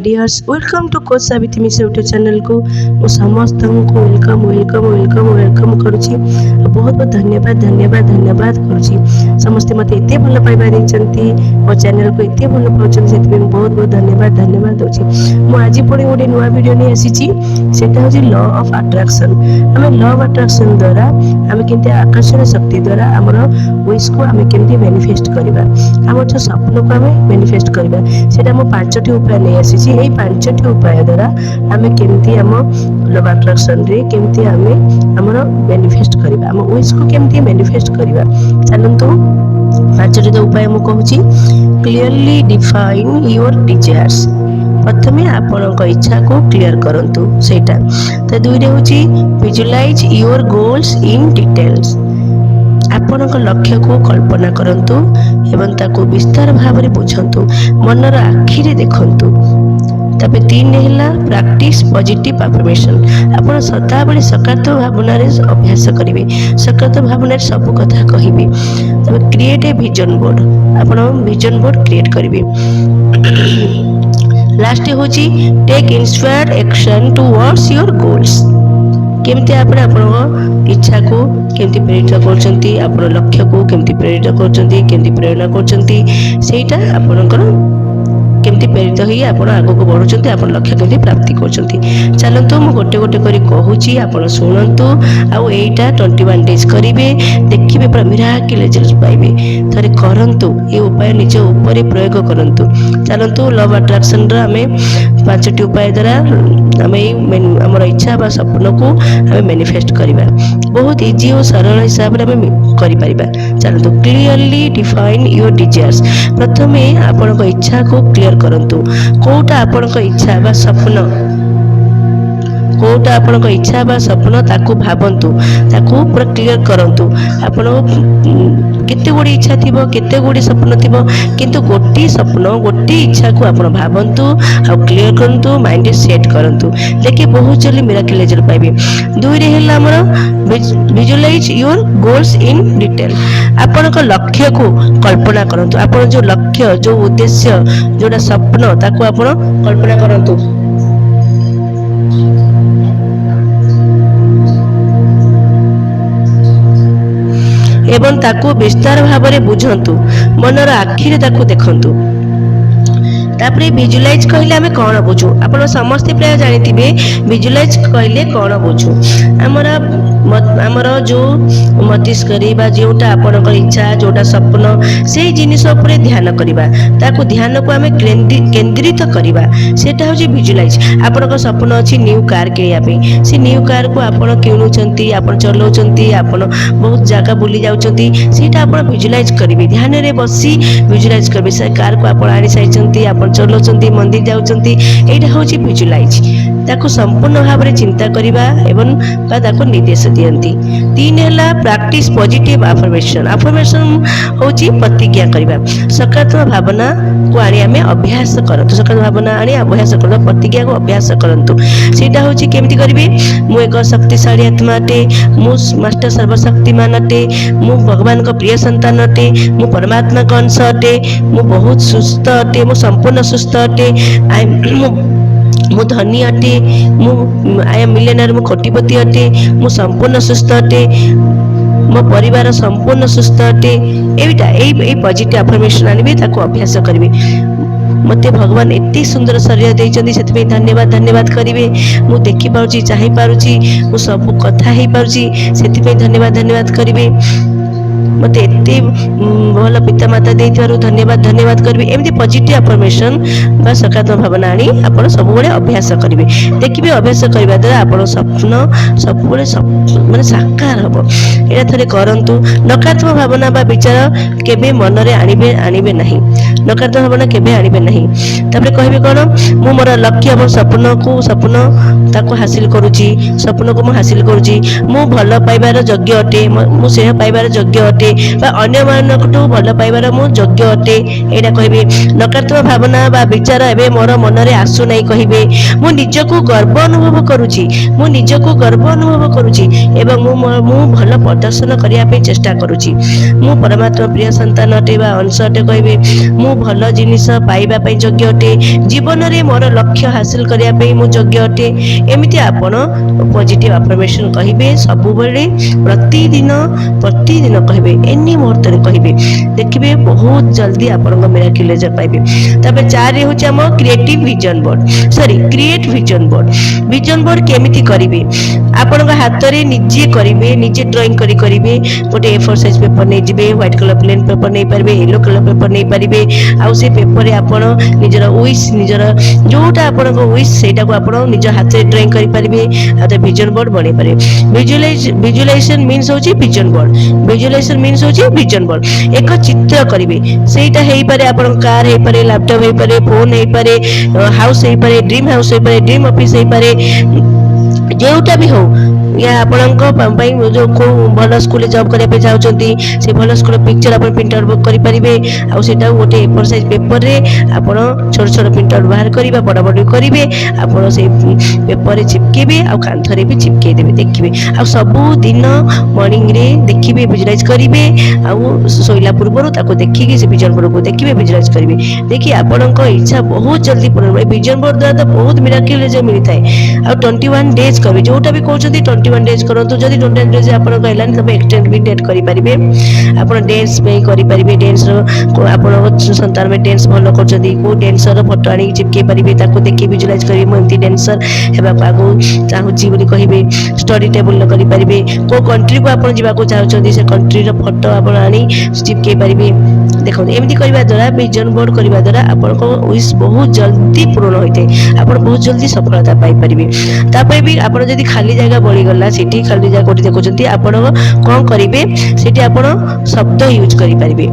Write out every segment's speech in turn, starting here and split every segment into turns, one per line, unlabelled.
Dears welcome to coach Savitri Mishra YouTube channel को मु समस्त को वेलकम वेलकम वेलकम वेलकम करुच्ची। बहुत बहुत धन्यवाद धन्यवाद धन्यवाद करुच्ची। समस्ते मत एत भल पाइबा देइचंती मो चैनल को एत भल पाउछन से बहुत बहुत धन्यवाद धन्यवाद दोची। मु आज पुणी गोटे नुआ वीडियो नहीं आसीची सेटा होची लॉ ऑफ अट्रैक्शन। हमें लॉ ऑफ अट्रैक्शन द्वारा हमें केमते आकर्षण शक्ति द्वारा हमर विश को हमें केमते मैनिफेस्ट करबा हमर जो सपन को हमें मैनिफेस्ट करबा सेटा मो पांचटी उपाय नहीं आसीची। एई पांचटी उपाय द्वारा हमें केमती हम लॉ ऑफ अट्रैक्शन रे केमती हमें हमर मैनिफेस्ट करबा हम विश को केमती मैनिफेस्ट करबा चलंतु पांचटी तो उपाय मु कहूची। Clearly define your desires. प्रथमे आपनक इच्छा को क्लियर करंतु सेटा तो दुई रे होची visualise your goals in details. आपनक लक्ष्य को कल्पना करंतु एवं ताको विस्तार भाव में बुझंतु मनर आखिरे देखंतु। तबे तीन हेला प्रैक्टिस पॉजिटिव अफर्मेशन। आपण सदा बेले सकारात्मक भावना रे अभ्यास करिवे सकारात्मक भावना रे सब कथा कहिबे। तबे क्रिएट ए विजन बोर्ड। आपण विजन बोर्ड क्रिएट करिवे। लास्ट होची take inspired action towards your goals. केमती आपण आपण इच्छा को केमती प्रेरित करछंती आपण लक्ष्य को केमती प्रेरित करछंती केमती प्रेरणा करछंती सेटा आपणकर केमती प्रेरित होई आपण आगो को बढ़ुचंती आपण लक्ष्य केमती प्राप्ति करछंती। चलंतु मु गोटे गोटे करी कहूची आपण सुनंतु आ एटा 21 डेज करिवे देखिबे पूरा मिराकिल रिजल्ट पाइबे। थरे करंतु ए उपाय निज ऊपर प्रयोग करंतु। चलंतु लव अट्रैक्शन रा हमें पांचटी उपाय द्वारा हमें हमर इच्छा बा सपन को हमें मैनिफेस्ट करिबा बहुत इजी और सरल हिसाब रे हमें करि परिबा। चलंतु क्लियरली डिफाइन योर डिजायर्स। प्रथमे आपन इच्छा को क्लियर करंतु कोटा आपन इच्छा बा सपन कोटा आपन इच्छा बा सपन ताकू भाबंतु ताकू पूरा क्लियर करंतु। आपन केते गुडी इच्छा थिबो केते गुडी सपन थिबो किंतु गोटी सपन गोटी इच्छा को आपन भाबंतु आ क्लियर करंतु माइंड सेट करंतु देखि बहुत जल्दी मिराकिल रिजल्ट पाइबे। दुई रे हेला हमर visualise your goals in detail. आपन लक्ष्य को कल्पना करंतु आपन जो लक्ष्य जो उद्देश्य जोडा सपन ताकू आपन कल्पना करंतु। एवं ताकू विस्तार भाव में बुझंतु मनर आखिरे ताकू देखंतु। तापरे विजुअलाइज कहले हमें कौन बुझू आपण समस्त प्राय जानिथिबे विजुअलाइज कहले कौन बुझू हमर जो मस्तिष्क रे बा जोटा आपनकर इच्छा जोटा सपन से जिनिस ऊपर ध्यान करिबा ताकू ध्यान को हमें केंद्रित करिबा सेटा होची विजुअलाइज। आपनकर सपन अछि न्यू कार किनिया पे से न्यू कार को आपण किनुचंती आपण चलाउचंती आपण बहुत जगह बुली जाउचंती सेटा आपण विजुअलाइज करिवे ध्यान रे बसी विजुअलाइज करबे से कार को आपण आनी साइचंती आपण चलाउचंती मंदिर जाउचंती एटा होची विजुअलाइज। ताकू संपूर्ण भाव में चिंता करिबा एवं बा ताकू निर्देश दियंती। तीन हेला प्रैक्टिस पॉजिटिव अफर्मेशन। अफर्मेशन होची प्रतिज्ञा करिबा सकारात्मक भावना को आनी हमें अभ्यास करंतु सकारात्मक भावना आनी अभ्यास करंतु प्रतिज्ञा को अभ्यास करंतु। सेटा होची केमिति करिवे मु एक शक्तिशाली आत्मा अटे मु मास्टर सर्वशक्तिमान अटे मु भगवान को प्रिय संतान अटे मु परमात्मा का अंश अटे मु बहुत सुस्थ अटे मु संपूर्ण सुस्थ अटे मु धनी अटे आई एम मिलियनर मु कोटिपति अटे मु संपूर्ण सुस्थ अटे मो परिवार संपूर्ण सुस्थ अटे। एटा ए पॉजिटिव अफर्मेशन आनिबे ताको अभ्यास करिवे। मते भगवान एते सुंदर शरीर देइचंदी सेतबे धन्यवाद धन्यवाद करिवे। मु देखि पाउची चाहि पारुची मु सब कथा हेइ पारुची सेतबे धन्यवाद धन्यवाद करिवे। मते एते भल पिता माता देइथारु धन्यवाद धन्यवाद करिवे। एमती पॉजिटिव अफर्मेशन बा सकारात्मक भावना आनी आपण सब बेले अभ्यास करिवे। देखिबे अभ्यास करबा द्वारा आपण स्वप्न सब बेले माने साकार हबो। एटा थरे करंतु नकारात्मक भावना बा विचार केबे मन रे आनिबे नहीं नकारात्मक भावना केबे आनिबे नहीं। तापर कहबे कोन मु मोर लक्ष्य और सपन ताको हासिल करूची सपन को मु हासिल करूची मु भल पाइबार योग्य अटे मु से पाइबार योग्य अटे ଅଟେ ବା ଅନ୍ୟମାନଙ୍କଠୁ ଭଲ ପାଇବାର ମୁଁ ଯୋଗ୍ୟ ଅଟେ ଏଇଟା କହିବେ। ନକାରାତ୍ମକ ଭାବନା ବା ବିଚାର ଏବେ ମୋର ମନରେ ଆସୁନାହିଁ କହିବେ। ମୁଁ ନିଜକୁ ଗର୍ବ ଅନୁଭବ କରୁଛି, ମୁଁ ନିଜକୁ ଗର୍ବ ଅନୁଭବ କରୁଛି ଏବଂ ମୁଁ ଭଲ ପ୍ରଦର୍ଶନ କରିବା ପାଇଁ ଚେଷ୍ଟା କରୁଛି। ମୁଁ ପରମାତ୍ମା ପ୍ରିୟ ସନ୍ତାନ ଅଟେ ବା ଅଂଶ ଅଟେ କହିବେ। ମୁଁ ଭଲ ଜିନିଷ ପାଇବା ପାଇଁ ଯୋଗ୍ୟ ଅଟେ, ଜୀବନରେ ମୋର ଲକ୍ଷ୍ୟ ହାସିଲ କରିବା ପାଇଁ ମୁଁ ଯୋଗ୍ୟ ଅଟେ। ଏମିତି ଆପଣ ପଜିଟିଭ ଆଫର୍ମେସନ୍ କହିବେ ସବୁବେଳେ, ପ୍ରତିଦିନ କହିବେ, ଏନି ମୁହୂର୍ତ୍ତରେ କହିବେ। ଦେଖିବେ ବହୁତ ଜଲ୍ଦି ଆପଣଙ୍କ ମିରାକିଲ୍ ରେଜଲ୍ଟ ପାଇବେ। ତାପରେ 4 ହେଉଛି ଆମ creative vision board, create vision board. Vision board କେମିତି କରିବେ? ଆପଣଙ୍କ ହାତରେ ନିଜେ କରିବେ, ନିଜେ ଡ୍ରଇଂ କରିବେ। ଗୋଟେ A4 ସାଇଜ ପେପର ନେଇଯିବେ, ହ୍ୱାଇଟ୍ କଲର ପ୍ଲେନ୍ ପେପର ନେଇପାରିବେ, ୟେଲୋ କଲର ପେପର ନେଇପାରିବେ। ଆଉ ସେ ପେପରରେ ଆପଣ ନିଜର ୱିଶ୍, ନିଜର ଯୋଉଟା ଆପଣଙ୍କ ୱିଶ୍ ସେଇଟାକୁ ଆପଣ ନିଜ ହାତରେ ଡ୍ରଇଂ କରିପାରିବେ, ଆଉ ଭିଜନ ବୋର୍ଡ ବନେଇ ପାରିବେ। ଭିଜୁଆଲାଇଜେସନ ମିନ୍ସ ହେଉଛି ଭିଜନ ବୋର୍ଡ। ଭିଜୁଆଲାଇଜେସନ ମିନ୍ସ ହେଉଛି ଭିଜନ ବୋର୍ଡ। ଏକ ଚିତ୍ର କରିବେ, ସେଇଟା ହେଇପାରେ ଆପଣଙ୍କ କାର ହେଇପାରେ, ଲ୍ୟାପଟପ୍ ହେଇପାରେ, ଫୋନ ହେଇପାରେ, ହାଉସ ହେଇପାରେ, ଡ୍ରିମ୍ ହାଉସ ହେଇପାରେ, ଡ୍ରିମ୍ ଅଫିସ ହେଇପାରେ, ଯେଉଁଟା ବି ହଉ। या ଆପଣଙ୍କ ପାଇଁ ଯେଉଁ କେଉଁ ଭଲ ସ୍କୁଲରେ ଜବ୍ କରିବା ପାଇଁ ଚାହୁଁଛନ୍ତି ସେ ଭଲ ସ୍କୁଲର ପିକ୍ଚର ଆପଣ ପ୍ରିଣ୍ଟ ଆଉଟ୍ କରିପାରିବେ। ଆଉ ସେଇଟାକୁ ଗୋଟେ A4 ସାଇଜ ପେପରରେ ଆପଣ ଛୋଟ ଛୋଟ ପ୍ରିଣ୍ଟ ଆଉଟ୍ ବାହାର କରିବା, ବଡ଼ ବଡ଼ କରିବେ, ଆପଣ ସେଇ ପେପରରେ ଚିପକେଇବେ ଆଉ କାନ୍ଥରେ ବି ଚିପକେଇ ଦେବେ। ଦେଖିବେ ଆଉ ସବୁଦିନ ମର୍ଣ୍ଣିଂରେ ଦେଖିବେ, ଭିଜୁଆଲାଇଜ୍ କରିବେ। ଆଉ ଶୋଇଲା ପୂର୍ବରୁ ତାକୁ ଦେଖିକି ସେ ଭିଜନ ବୋର୍ଡକୁ ଦେଖିବେ, ଭିଜୁଆଲାଇଜ୍ କରିବେ। ଦେଖି ଆପଣଙ୍କ ଇଚ୍ଛା ବହୁତ ଜଲ୍ଦି ପୂରଣ ହେବ। ଭିଜନ ବୋର୍ଡ ଦ୍ୱାରା ତ ବହୁତ ମିରାକିଲ୍ ରେଜଲ୍ଟ ମିଳିଥାଏ। ଆଉ 21 ଡେଜ୍ କରିବେ, ଯୋଉଟା ବି କହୁଛନ୍ତି 21 ଡେଜ୍ କରନ୍ତୁ। ଯଦି 21 ଡେଜ୍ ଆପଣଙ୍କ ହେଲାନି ତବେ ଏକ୍ସଟେଣ୍ଡ ବି ଡେଟ୍ କରିପାରିବେ। ଆପଣ ଡ୍ୟାନ୍ସ ପାଇଁ କରିପାରିବେ, ଡ୍ୟାନ୍ସର ଆପଣଙ୍କ ସନ୍ତାନ ପାଇଁ ଡ୍ୟାନ୍ସ ଭଲ କରୁଛନ୍ତି, କେଉଁ ଡ୍ୟାନ୍ସର ଫଟୋ ଆଣିକି ଚିପକେଇ ପାରିବେ, ତାକୁ ଦେଖି ଭିଜୁଆଲାଇଜ୍ କରିବେ। ମୁଁ ଏମିତି ଡ୍ୟାନ୍ସର ହେବାକୁ ଆଗକୁ ଚାହୁଁଛି ବୋଲି କହିବେ। ଷ୍ଟଡି ଟେବୁଲ କରିପାରିବେ, କେଉଁ କଣ୍ଟ୍ରିକୁ ଆପଣ ଯିବାକୁ ଚାହୁଁଛନ୍ତି ସେ କଣ୍ଟ୍ରିର ଫଟୋ ଆପଣ ଆଣି ଚିପକେଇ ପାରିବେ। ଦେଖନ୍ତୁ ଏମିତି କରିବା ଦ୍ୱାରା, ଭିଜନ ବୋର୍ଡ କରିବା ଦ୍ୱାରା ଆପଣଙ୍କ ୱିଶ୍ ବହୁତ ଜଲ୍ଦି ପୂରଣ ହୋଇଥାଏ, ଆପଣ ବହୁତ ଜଲ୍ଦି ସଫଳତା ପାଇପାରିବେ। ତାପରେ ବି ଆପଣ ଯଦି ଖାଲି ଜାଗା ବଳିଗଲା, ସେଠି ଖାଲି ଜାଗା କୋଉଠି ଦେଖୁଛନ୍ତି, ଆପଣ କ'ଣ କରିବେ, ସେଠି ଆପଣ ଶବ୍ଦ ୟୁଜ୍ କରିପାରିବେ।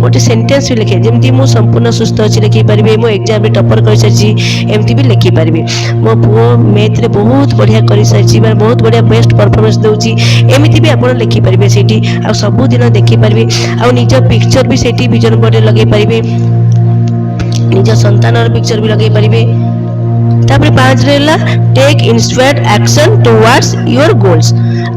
ଗୋଟେ ସେଣ୍ଟେନ୍ସ ବି ଲେଖିବେ, ଯେମିତି ମୁଁ ସମ୍ପୂର୍ଣ୍ଣ ସୁସ୍ଥ ଅଛି ଲେଖିପାରିବେ, ମୁଁ ଏକ୍ଜାମରେ ଟପର କରିସାରିଛି ଏମିତି ବି ଲେଖିପାରିବେ। ମୋ ପୁଅ ମ୍ୟାଥରେ ବହୁତ ବଢ଼ିଆ କରିସାରିଛି, ମାନେ ବହୁତ ବଢ଼ିଆ ବେଷ୍ଟ ପରଫର୍ମାନ୍ସ ଦେଉଛି, ଏମିତି ବି ଆପଣ ଲେଖିପାରିବେ ସେଇଠି। ଆଉ ସବୁଦିନ ଦେଖିପାରିବେ। ଆଉ ନିଜ ପିକ୍ଚର ବି ସେଇଠି ଭିଜନ ବୋର୍ଡରେ ଲଗେଇ ପାରିବେ, ନିଜ ସନ୍ତାନର ପିକ୍ଚର ବି ଲଗେଇ ପାରିବେ। ତାପରେ 5ରେ ହେଲା take inspired action towards your goals.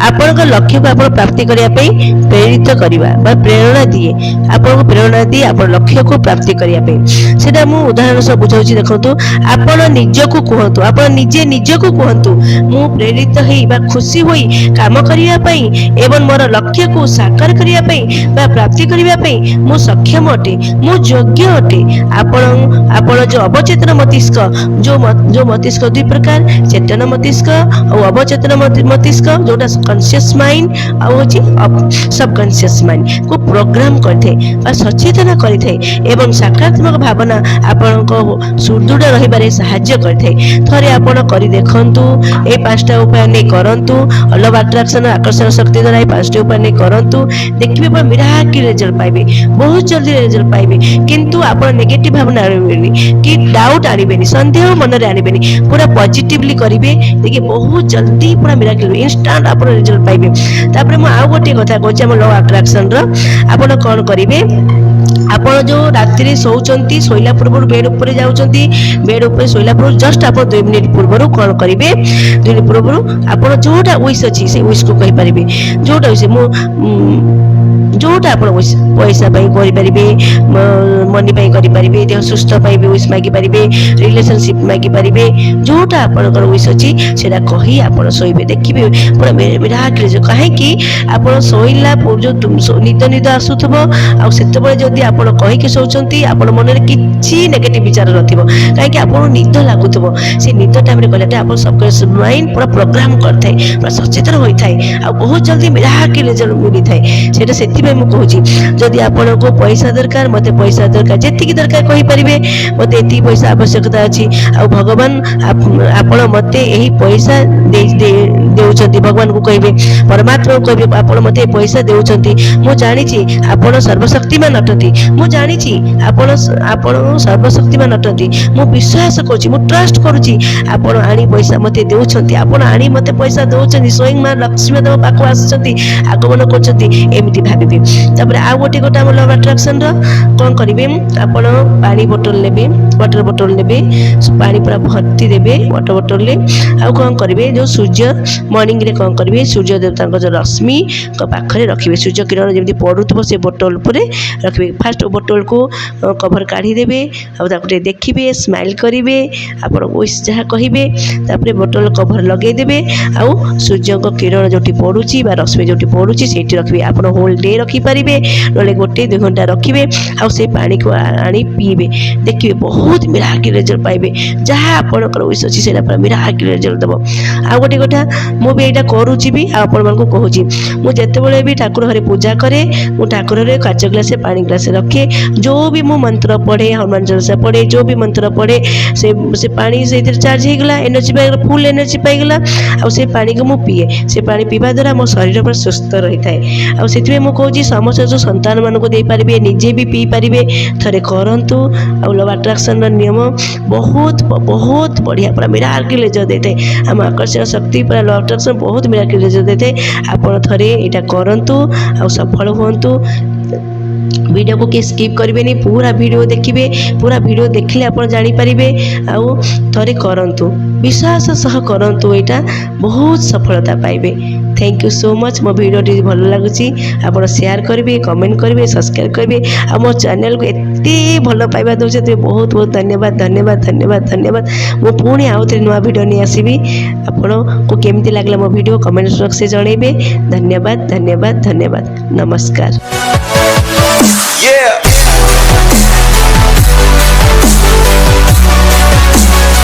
ଆପଣଙ୍କ ଲକ୍ଷ୍ୟକୁ ଆପଣ ପ୍ରାପ୍ତି କରିବା ପାଇଁ ପ୍ରେରିତ କରିବା ବା ପ୍ରେରଣା ଦିଏ, ଆପଣଙ୍କୁ ପ୍ରେରଣା ଦିଏ ଆପଣ ଲକ୍ଷ୍ୟକୁ ପ୍ରାପ୍ତି କରିବା ପାଇଁ। ସେଇଟା ମୁଁ ଉଦାହରଣ ସହ ବୁଝାଉଛି, ଦେଖନ୍ତୁ। ଆପଣ ନିଜକୁ କୁହନ୍ତୁ, ଆପଣ ନିଜକୁ କୁହନ୍ତୁ, ମୁଁ ପ୍ରେରିତ ହେଇ ବା ଖୁସି ହୋଇ କାମ କରିବା ପାଇଁ ଏବଂ ମୋର ଲକ୍ଷ୍ୟକୁ ସାକାର କରିବା ପାଇଁ ବା ପ୍ରାପ୍ତି କରିବା ପାଇଁ ମୁଁ ସକ୍ଷମ ଅଟେ, ମୁଁ ଯୋଗ୍ୟ ଅଟେ। ଆପଣ ଯେଉଁ ଅବଚେତନ ମସ୍ତିଷ୍କ, ଯେଉଁ ମସ୍ତିଷ୍କ 2 ପ୍ରକାର, ଚେତନ ମସ୍ତିଷ୍କ ଆଉ ଅବଚେତନ ମସ୍ତିଷ୍କ, ଯୋଉଟା କନସିୟସ୍ ମାଇଣ୍ଡ ଆଉ ହେଉଛି ସବକନସିୟସ୍ ମାଇଣ୍ଡ କୁ ପ୍ରୋଗ୍ରାମ କରିଥାଏ ବା ସଚେତନ କରିଥାଏ ଏବଂ ସକାରାତ୍ମକ ଭାବନା ଆପଣଙ୍କ ସୁଦୃଢ଼ ରହିବାରେ ସାହାଯ୍ୟ କରିଥାଏ। ଥରେ ଆପଣ କରି ଦେଖନ୍ତୁ, এই 5ଟା ଉପାୟ ନେଇ କରନ୍ତୁ। ଲ ଅଫ୍ ଆଟ୍ରାକ୍ସନ, ଆକର୍ଷଣ ଶକ୍ତି ଦ୍ୱାରା এই 5ଟି ଉପାୟ ନେଇ କରନ୍ତୁ। ଦେଖିବେ ଆପଣ ମିରାକିଲ୍ ରେଜଲ୍ଟ ପାଇବେ, ବହୁତ ଜଲ୍ଦି ରେଜଲ୍ଟ ପାଇବେ। କିନ୍ତୁ ଆପଣ ନେଗେଟିଭ ଭାବନା ଆଣିବେନି କି ଡାଉଟ୍ ଆଣିବେନି, ସନ୍ଦେହ ମନରେ ଆଣିବେନି, ପୁରା ପଜିଟିଭଲି କରିବେ। ଦେଖିବେ ବହୁତ ଜଲ୍ଦି ପୁରା ମିରାକିଲ୍ ଇନଷ୍ଟାଣ୍ଟ ଆପଣ ରେଜଲ୍ଟ ପାଇବେ। ତାପରେ ମୁଁ ଆଉ ଗୋଟିଏ କଥା କହୁଛି ଆମ ଲ ଅଫ୍ ଆଟ୍ରାକ୍ସନର। ଆପଣ କ'ଣ କରିବେ, ଆପଣ ଯେଉଁ ରାତିରେ ଶୋଉଛନ୍ତି, ଶୋଇଲା ପୂର୍ବରୁ ବେଡ୍ ଉପରେ ଯାଉଛନ୍ତି, ବେଡ୍ ଉପରେ ଶୋଇଲା ପୂର୍ବରୁ ଜଷ୍ଟ ଆପଣ 2 ମିନିଟ୍ ପୂର୍ବରୁ କ'ଣ କରିବେ, 2 ମିନିଟ୍ ପୂର୍ବରୁ ଆପଣ ଯେଉଁଟା ୱିଶ୍ ଅଛି ସେ ୱିଶ୍କୁ କହିପାରିବେ। ଯେଉଁଟା ୱିଶ୍ ଯେଉଁଟା ଆପଣ ପଇସା ପାଇଁ କରିପାରିବେ, ମନି ପାଇଁ କରିପାରିବେ, ଦେହ ସୁସ୍ଥ ପାଇଁ ବି ୱିଶ୍ ମାଗିପାରିବେ, ରିଲେସନସିପ୍ ମାଗିପାରିବେ, ଯେଉଁଟା ଆପଣଙ୍କର ୱିଶ୍ ଅଛି ସେଇଟା କହି ଆପଣ ଶୋଇବେ। ଦେଖିବେ ପୁରା ମିରାକିଲ୍। କାହିଁକି ଆପଣ ଶୋଇଲା ଯେଉଁ ନିଦ ଆସୁଥିବ, ଆଉ ସେତେବେଳେ ଯଦି ଆପଣ କହିକି ଶୋଉଛନ୍ତି, ଆପଣ ମନରେ କିଛି ନେଗେଟିଭ୍ ବିଚାର ନଥିବ, କାହିଁକି ଆପଣଙ୍କୁ ନିଦ ଲାଗୁଥିବ। ସେ ନିଦ ଟାଇମ୍ରେ କଲେ ଆପଣ ସବକନସିୟସ୍ ମାଇଣ୍ଡ ପୁରା ପ୍ରୋଗ୍ରାମ କରିଥାଏ, ପୁରା ସଚେତନ ହୋଇଥାଏ, ଆଉ ବହୁତ ଜଲ୍ଦି ମିରାକିଲ୍ ରେଜଲ୍ଟ ମିଳିଥାଏ। ସେଇଟା ସେଥିପାଇଁ ମୁଁ କହୁଛି, ଯଦି ଆପଣଙ୍କୁ ପଇସା ଦରକାର, ମୋତେ ପଇସା ଦରକାର, ଯେତିକି ଦରକାର କହିପାରିବେ, ମୋତେ ଏତିକି ପଇସା ଆବଶ୍ୟକତା ଅଛି, ଆଉ ଭଗବାନ ଆପଣ ମୋତେ ଏହି ପଇସା ଦେଉଛନ୍ତି। ଭଗବାନଙ୍କୁ କହିବେ, ପରମାତ୍ମାକୁ କହିବେ, ଆପଣ ମୋତେ ଏ ପଇସା ଦେଉଛନ୍ତି। ମୁଁ ଜାଣିଛି ଆପଣ ସର୍ବଶକ୍ତିମାନ ଅଟନ୍ତି, ମୁଁ ଜାଣିଛି ଆପଣ ସର୍ବଶକ୍ତିମାନ ଅଟନ୍ତି। ମୁଁ ବିଶ୍ୱାସ କରୁଛି, ମୁଁ ଟ୍ରଷ୍ଟ କରୁଛି, ଆପଣ ଆଣି ପଇସା ମୋତେ ଦେଉଛନ୍ତି, ଆପଣ ଆଣି ମୋତେ ପଇସା ଦେଉଛନ୍ତି, ସ୍ୱୟଂ ମା ଲକ୍ଷ୍ମୀ ଦେବ ପାଖକୁ ଆସୁଛନ୍ତି, ଆଗମନ କରୁଛନ୍ତି, ଏମିତି ଭାବିବେ। तापर आउ गोटे गोटे आम लव अट्राक्शन कौन करेंगे आपण पानी बोतल ने वाटर बोतल ने पानी पूरा भर्ती देवे वाटर बोतल में आउ कौन करेंगे जो सूर्य मॉर्निंग रे कौन करेंगे सूर्य देवता जो रश्मि पाखे रखिए सूर्य किरण जमी पड़ू से बोतल पर रखिए फास्ट बोतल को कभर काढ़ीदेवे आउे देखिए स्माइल करेंगे आप विश जहाँ कहे तापर बोतल कभर लगेदेवे आउ सूर्य किरण जो पड़ुची रश्मि जो पड़ुची से रखिए आप होल डे रखिपारे ना गोटे 2 घंटा रखिए आउ से पानी को आनी पीबे देखिए बहुत मिराकिल रिजल्ट पाइबे जहाँ आपंकर विश अच्छी से मिराकिल रिजल्ट देव आउ गोटे कथा मुझे यहाँ करुच्ची भी आपण मानक कहूँ मुझे भी ठाकुर घरे पूजा करे मु ठाकुर घरे काच ग्लास पानी ग्लास रखे जो भी मु मंत्र पढ़े हनुमान चालीसा पढ़े जो भी मंत्र पढ़े से पानी से चार्ज होगला एनर्जी पाइगला फुल एनर्जी पाइगला आउ से पानी को मु पीए से पानी पीवा द्वारा मो शरीर पर सुस्थ रही है आउ से मुझे समस्त जो संतान मानक दे पारे निजे भी पी पारे थरे करंतु आउ लव अट्राक्शन नियम बहुत बहुत बढ़िया पूरा मिराकिल रिजल्ट देते आम आकर्षण शक्ति पूरा लव अट्राक्शन बहुत मिराकिल रिजल्ट देते आपण थरे एटा करंतु आउ सफल हुंतु वीडियो को किए स्किप करेंगे नहीं पूरा वीडियो देखिए पूरा वीडियो देखले आप जानीपारे आउ थरे करंतु विश्वास सह करंतु यहाँ बहुत सफलता पाइबे थैंक यू सो मच मो वीडियो भल लगुच आप शेयर करेंगे कमेंट करेंगे सब्सक्राइब करेंगे आ मो चैनल को एते भल पाइबा दौर बहुत बहुत धन्यवाद धन्यवाद धन्यवाद धन्यवाद मु पुणी आउ थे नुआ वीडियो नहीं आसबि आपण को केमती लागला मो वीडियो कमेंट बॉक्स से जनइबे धन्यवाद धन्यवाद धन्यवाद नमस्कार।